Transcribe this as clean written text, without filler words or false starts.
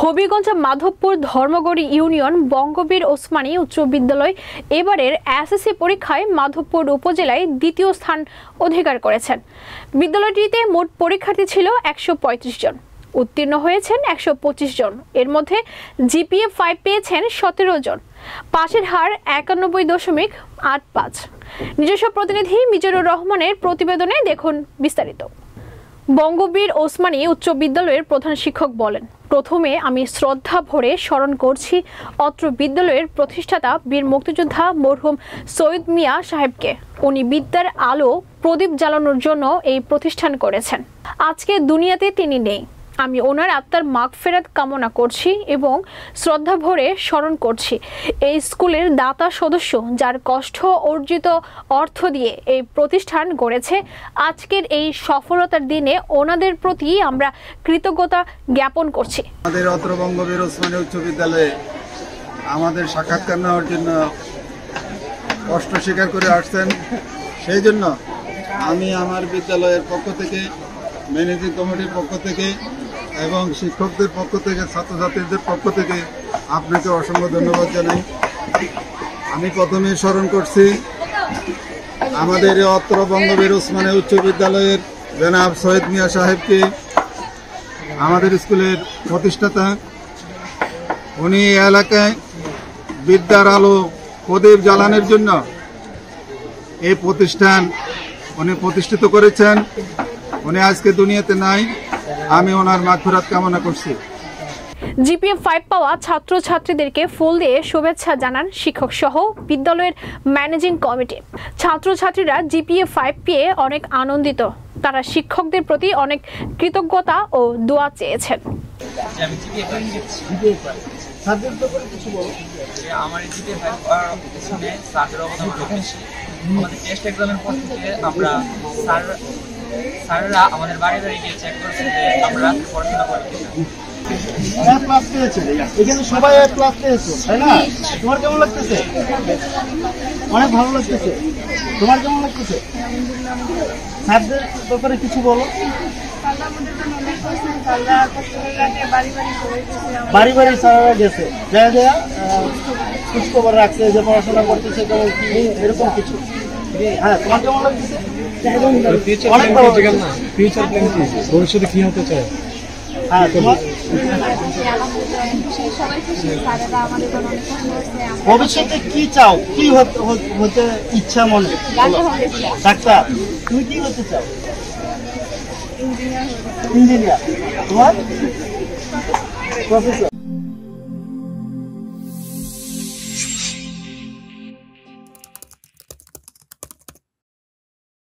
Habiganj Madhabpur ধর্মগড়ি union Bangabir Osmani উচ্চ বিদ্যালয় এবারের এসএসসি পরীক্ষায় মাধবপুর উপজেলায় দ্বিতীয় স্থান অধিকার করেছেন। বিদ্যালয়টিতে মোট পরীক্ষার্থী ছিল 135 জন। উত্তীর্ণ হয়েছেন 125 জন। এর মধ্যে জিপিএ 5 পেয়েছেন 17 জন। পাশের হার 91.85। নিজস্ব প্রতিনিধি মিজানুর রহমানের প্রতিবেদনে দেখুন বিস্তারিত। বঙ্গবীর ওসমানী উচ্চ বিদ্যালয়ের প্রধান শিক্ষক বলেন, প্রথমে আমি শ্রদ্ধা ভরে স্মরণ করছি অত্র বিদ্যালয়ের প্রতিষ্ঠাতা বীর মুক্তিযোদ্ধা মরহুম সৈয়দ মিয়া সাহেবকে। উনি বিদ্যার আলো প্রদীপ জ্বালানোর জন্য এই প্রতিষ্ঠান করেছেন। আজকে দুনিয়াতে তিনি নেই। আমি ওনার আত্মার মাগফিরাত কামনা করছি এবং শ্রদ্ধা ভরে স্মরণ করছি এই স্কুলের দাতা সদস্য যার কষ্ট অর্জিত অর্থ দিয়ে এই প্রতিষ্ঠান গড়েছে। আজকের এই সফলতার দিনে ওনাদের প্রতি আমরা কৃতজ্ঞতা জ্ঞাপন করছি। আমাদের অত্র বঙ্গবীর ওসমানী উচ্চ বিদ্যালয়ে আমাদের সাক্ষাৎকার নেওয়ার জন্য কষ্ট স্বীকার করে আসছেন। সেই জন্য আমি আমার বিদ্যালয়ের পক্ষ থেকে, ম্যানেজিং কমিটির পক্ষ থেকে এবং শিক্ষকদের পক্ষ থেকে, ছাত্রছাত্রীদের পক্ষ থেকে আপনাকে অসংখ্য ধন্যবাদ জানাই। আমি প্রথমে স্মরণ করছি আমাদের অত্র বঙ্গবীর ওসমানী উচ্চ বিদ্যালয়ের জনাব সৈয়দ মিয়া সাহেবকে, আমাদের স্কুলের প্রতিষ্ঠাতা। উনি এলাকায় বিদ্যার আলো প্রদীপ জ্বালানোর জন্য এই প্রতিষ্ঠান উনি প্রতিষ্ঠিত করেছেন। উনি আজকে দুনিয়াতে নাই, আমি ওনার মাগফিরাত কামনা করছি। জিপিএ 5 পাওয়া ছাত্রছাত্রীদেরকে ফুল দিয়ে শুভেচ্ছা জানান শিক্ষক সহ বিদ্যালয়ের ম্যানেজিং কমিটি। ছাত্রছাত্রীরা জিপিএ 5 পেয়ে অনেক আনন্দিত। তারা শিক্ষকদের প্রতি অনেক কৃতজ্ঞতা ও দোয়া চেয়েছেন। স্যাররা আমাদের বাড়ি বাড়ি গিয়ে চেক করছে যে আমরা পড়াশোনা করছি। এখানে সবাই প্লাস পেয়েছো, তাই না? তোমার কেমন লাগতেছে? অনেক ভালো লাগতেছে। তোমার কেমন লাগতেছে? স্যারদের ব্যাপারে কিছু বলো। বাড়ি বাড়ি স্যাররা গেছে, যা খোঁজ খবর রাখছে যে পড়াশোনা করতেছে কেমন কি, এরকম কিছু। হ্যাঁ, তোমার কেমন লাগতেছে? অনেক ভালো। ফিউচার প্ল্যান কি, ভবিষ্যতে কি হতে চায়? হ্যাঁ, তোমার ভবিষ্যতে কি চাও, কি হতে ইচ্ছা মনে? ডাক্তার। তুমি কি হতে চাও? ইঞ্জিনিয়ার। তোমার? প্রফেসর।